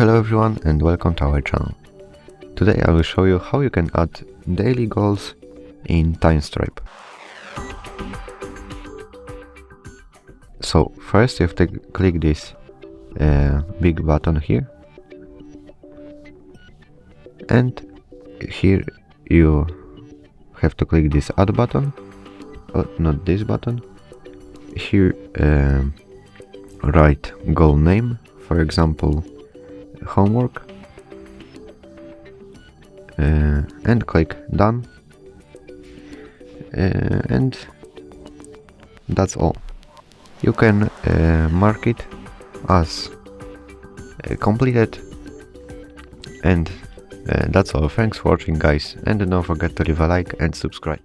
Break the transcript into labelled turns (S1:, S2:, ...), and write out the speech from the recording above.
S1: Hello everyone and welcome to our channel. Today I will show you how you can add daily goals in Timestripe. So first you have to click this big button here, and here you have to click this add button, not this button. Here write goal name, for example homework, and click done, and that's all. You can mark it as completed, and that's all. Thanks for watching guys, and don't forget to leave a like and subscribe.